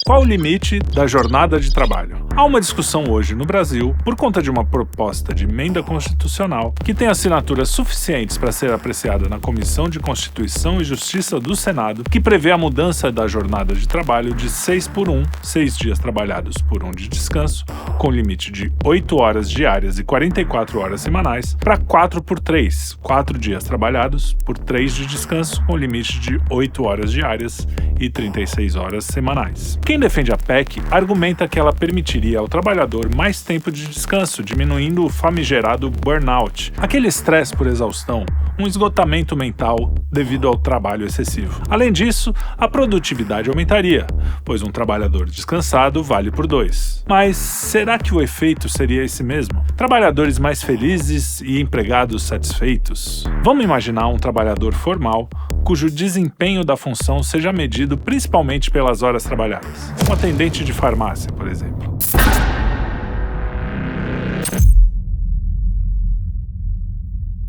Qual o limite da jornada de trabalho? Há uma discussão hoje no Brasil, por conta de uma proposta de emenda constitucional, que tem assinaturas suficientes para ser apreciada na Comissão de Constituição e Justiça do Senado, que prevê a mudança da jornada de trabalho de 6 por 1, 6 dias trabalhados por 1 de descanso, com limite de 8 horas diárias e 44 horas semanais, para 4 por 3, 4 dias trabalhados por 3 de descanso, com limite de 8 horas diárias e 36 horas semanais. Quem defende a PEC argumenta que ela permitiria ao trabalhador mais tempo de descanso, diminuindo o famigerado burnout, aquele estresse por exaustão, um esgotamento mental devido ao trabalho excessivo. Além disso, a produtividade aumentaria, pois um trabalhador descansado vale por 2. Mas será que o efeito seria esse mesmo? Trabalhadores mais felizes e empregados satisfeitos? Vamos imaginar um trabalhador formal cujo desempenho da função seja medido principalmente pelas horas trabalhadas. Um atendente de farmácia, por exemplo.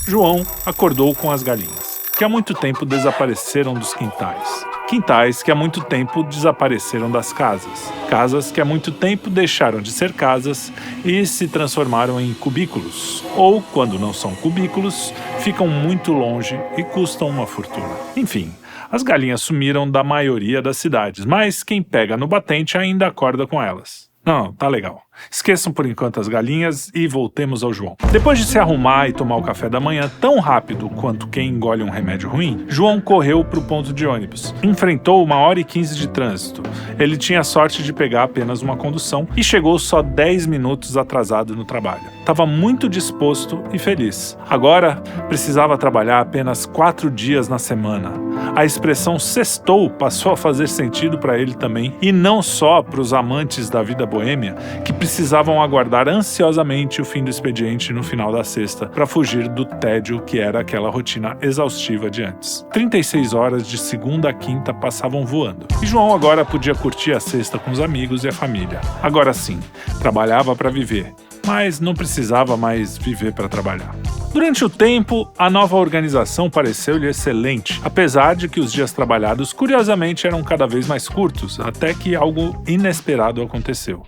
João acordou com as galinhas, que há muito tempo desapareceram dos quintais. Quintais que há muito tempo desapareceram das casas. Casas que há muito tempo deixaram de ser casas e se transformaram em cubículos. Ou, quando não são cubículos, ficam muito longe e custam uma fortuna. Enfim, as galinhas sumiram da maioria das cidades, mas quem pega no batente ainda acorda com elas. Não, tá legal. Esqueçam por enquanto as galinhas e voltemos ao João. Depois de se arrumar e tomar o café da manhã tão rápido quanto quem engole um remédio ruim, João correu para o ponto de ônibus. Enfrentou 1h15 de trânsito. Ele tinha sorte de pegar apenas uma condução e chegou só 10 minutos atrasado no trabalho. Estava muito disposto e feliz. Agora precisava trabalhar apenas 4 dias na semana. A expressão sextou passou a fazer sentido para ele também, e não só para os amantes da vida boêmia, que precisavam aguardar ansiosamente o fim do expediente no final da sexta para fugir do tédio que era aquela rotina exaustiva de antes. 36 horas de segunda a quinta passavam voando, e João agora podia curtir a sexta com os amigos e a família. Agora sim, trabalhava para viver, mas não precisava mais viver para trabalhar. Durante o tempo, a nova organização pareceu-lhe excelente, apesar de que os dias trabalhados, curiosamente, eram cada vez mais curtos, até que algo inesperado aconteceu.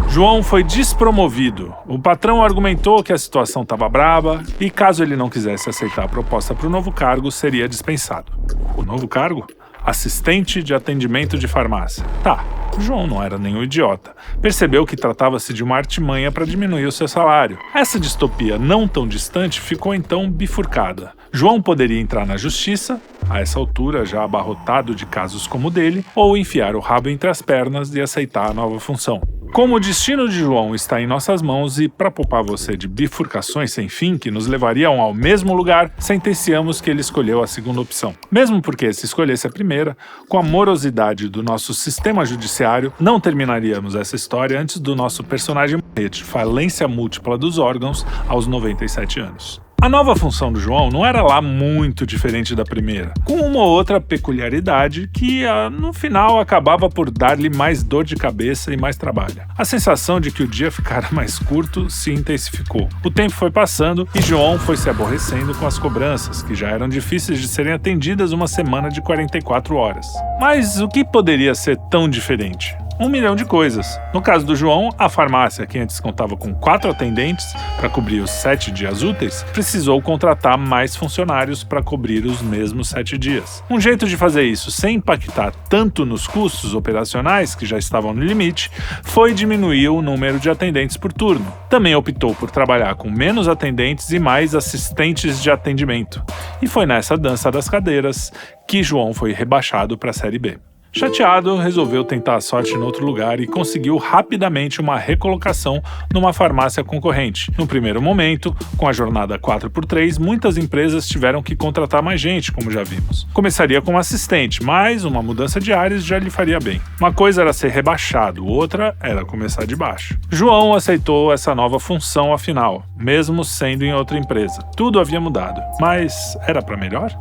João foi despromovido. O patrão argumentou que a situação estava braba e, caso ele não quisesse aceitar a proposta para o novo cargo, seria dispensado. O novo cargo? Assistente de atendimento de farmácia. Tá, João não era nenhum idiota. Percebeu que tratava-se de uma artimanha para diminuir o seu salário. Essa distopia não tão distante ficou então bifurcada. João poderia entrar na justiça, a essa altura já abarrotado de casos como o dele, ou enfiar o rabo entre as pernas e aceitar a nova função. Como o destino de João está em nossas mãos e, para poupar você de bifurcações sem fim que nos levariam ao mesmo lugar, sentenciamos que ele escolheu a segunda opção. Mesmo porque, se escolhesse a primeira, com a morosidade do nosso sistema judiciário, não terminaríamos essa história antes do nosso personagem morrer de falência múltipla dos órgãos aos 97 anos. A nova função do João não era lá muito diferente da primeira, com uma outra peculiaridade que, no final, acabava por dar-lhe mais dor de cabeça e mais trabalho. A sensação de que o dia ficara mais curto se intensificou. O tempo foi passando e João foi se aborrecendo com as cobranças, que já eram difíceis de serem atendidas uma semana de 44 horas. Mas o que poderia ser tão diferente? 1 milhão de coisas. No caso do João, a farmácia, que antes contava com 4 atendentes para cobrir os 7 dias úteis, precisou contratar mais funcionários para cobrir os mesmos 7 dias. Um jeito de fazer isso sem impactar tanto nos custos operacionais, que já estavam no limite, foi diminuir o número de atendentes por turno. Também optou por trabalhar com menos atendentes e mais assistentes de atendimento. E foi nessa dança das cadeiras que João foi rebaixado para a Série B. Chateado, resolveu tentar a sorte em outro lugar e conseguiu rapidamente uma recolocação numa farmácia concorrente. No primeiro momento, com a jornada 4x3, muitas empresas tiveram que contratar mais gente, como já vimos. Começaria como assistente, mas uma mudança de áreas já lhe faria bem. Uma coisa era ser rebaixado, outra era começar de baixo. João aceitou essa nova função afinal, mesmo sendo em outra empresa. Tudo havia mudado, mas era para melhor?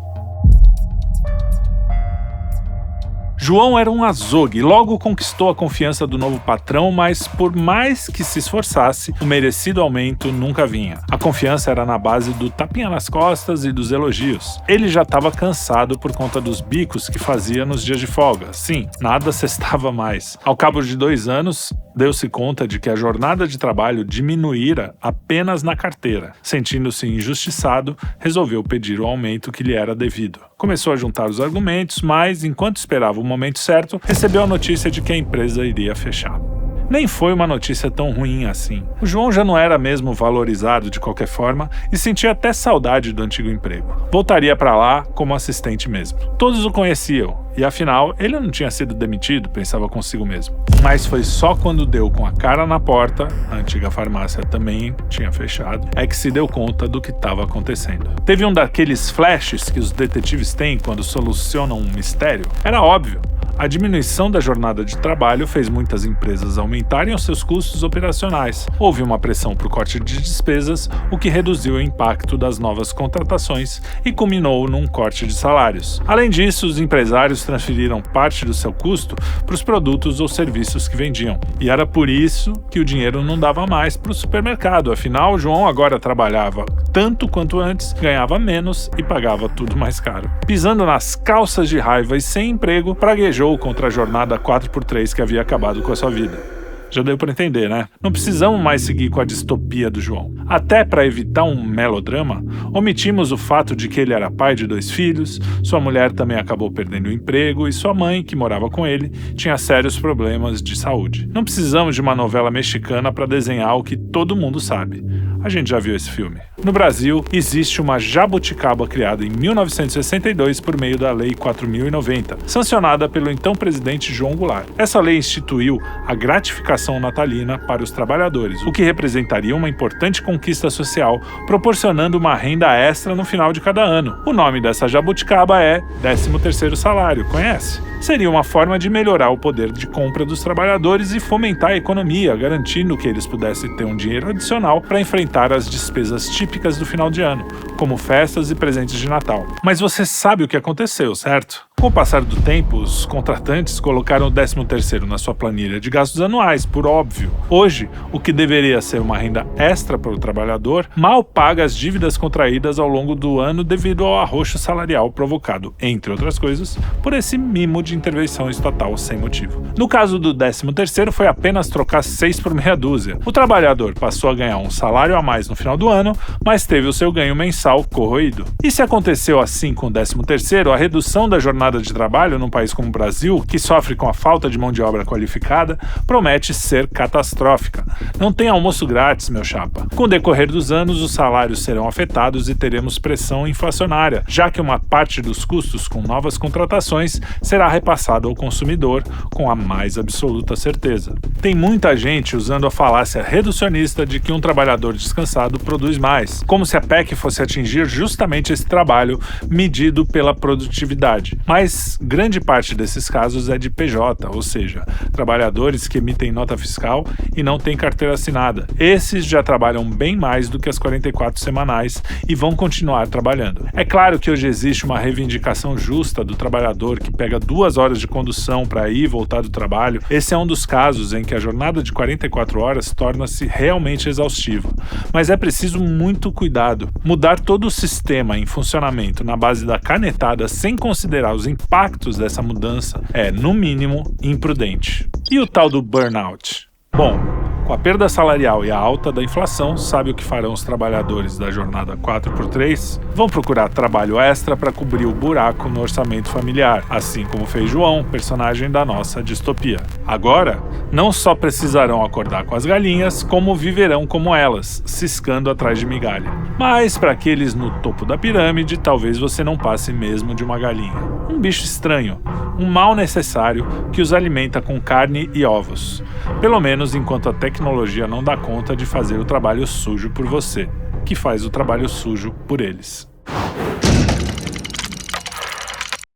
João era um açougue e logo conquistou a confiança do novo patrão, mas por mais que se esforçasse, o merecido aumento nunca vinha. A confiança era na base do tapinha nas costas e dos elogios. Ele já estava cansado por conta dos bicos que fazia nos dias de folga. Sim, nada cestava mais. Ao cabo de 2 anos, deu-se conta de que a jornada de trabalho diminuíra apenas na carteira. Sentindo-se injustiçado, resolveu pedir o aumento que lhe era devido. Começou a juntar os argumentos, mas, enquanto esperava o momento certo, recebeu a notícia de que a empresa iria fechar. Nem foi uma notícia tão ruim assim. O João já não era mesmo valorizado de qualquer forma e sentia até saudade do antigo emprego. Voltaria para lá como assistente mesmo. Todos o conheciam e, afinal, ele não tinha sido demitido, pensava consigo mesmo. Mas foi só quando deu com a cara na porta, a antiga farmácia também tinha fechado, é que se deu conta do que estava acontecendo. Teve um daqueles flashes que os detetives têm quando solucionam um mistério. Era óbvio. A diminuição da jornada de trabalho fez muitas empresas aumentarem os seus custos operacionais. Houve uma pressão para o corte de despesas, o que reduziu o impacto das novas contratações e culminou num corte de salários. Além disso, os empresários transferiram parte do seu custo para os produtos ou serviços que vendiam. E era por isso que o dinheiro não dava mais para o supermercado. Afinal, João agora trabalhava tanto quanto antes, ganhava menos e pagava tudo mais caro. Pisando nas calças de raiva e sem emprego, praguejou contra a jornada 4x3 que havia acabado com a sua vida. Já deu para entender, né? Não precisamos mais seguir com a distopia do João. Até para evitar um melodrama, omitimos o fato de que ele era pai de 2 filhos, sua mulher também acabou perdendo o emprego e sua mãe, que morava com ele, tinha sérios problemas de saúde. Não precisamos de uma novela mexicana para desenhar o que todo mundo sabe. A gente já viu esse filme. No Brasil, existe uma jabuticaba criada em 1962 por meio da Lei 4.090, sancionada pelo então presidente João Goulart. Essa lei instituiu a gratificação natalina para os trabalhadores, o que representaria uma importante conquista social, proporcionando uma renda extra no final de cada ano. O nome dessa jabuticaba é 13º salário, conhece? Seria uma forma de melhorar o poder de compra dos trabalhadores e fomentar a economia, garantindo que eles pudessem ter um dinheiro adicional para enfrentar as despesas típicas do final de ano, como festas e presentes de Natal. Mas você sabe o que aconteceu, certo? Com o passar do tempo, os contratantes colocaram o 13º na sua planilha de gastos anuais, por óbvio. Hoje, o que deveria ser uma renda extra para o trabalhador, mal paga as dívidas contraídas ao longo do ano devido ao arroxo salarial provocado, entre outras coisas, por esse mimo de intervenção estatal sem motivo. No caso do 13º, foi apenas trocar 6 por meia dúzia. O trabalhador passou a ganhar um salário a mais no final do ano, mas teve o seu ganho mensal corroído. E se aconteceu assim com o 13º, a redução da jornada de trabalho num país como o Brasil, que sofre com a falta de mão de obra qualificada, promete ser catastrófica. Não tem almoço grátis, meu chapa. Com o decorrer dos anos, os salários serão afetados e teremos pressão inflacionária, já que uma parte dos custos com novas contratações será repassada ao consumidor com a mais absoluta certeza. Tem muita gente usando a falácia reducionista de que um trabalhador descansado produz mais, como se a PEC fosse atingir justamente esse trabalho medido pela produtividade. Mas grande parte desses casos é de PJ, ou seja, trabalhadores que emitem nota fiscal e não têm carteira assinada. Esses já trabalham bem mais do que as 44 semanais e vão continuar trabalhando. É claro que hoje existe uma reivindicação justa do trabalhador que pega 2 horas de condução para ir e voltar do trabalho. Esse é um dos casos em que a jornada de 44 horas torna-se realmente exaustiva. Mas é preciso muito cuidado. Mudar todo o sistema em funcionamento na base da canetada sem considerar os impactos dessa mudança é, no mínimo, imprudente. E o tal do burnout? Bom, com a perda salarial e a alta da inflação, sabe o que farão os trabalhadores da jornada 4x3? Vão procurar trabalho extra para cobrir o buraco no orçamento familiar, assim como fez João, personagem da nossa distopia. Agora, não só precisarão acordar com as galinhas, como viverão como elas, ciscando atrás de migalha. Mas para aqueles no topo da pirâmide, talvez você não passe mesmo de uma galinha. Um bicho estranho, um mal necessário que os alimenta com carne e ovos. Pelo menos enquanto a tecnologia não dá conta de fazer o trabalho sujo por você, que faz o trabalho sujo por eles.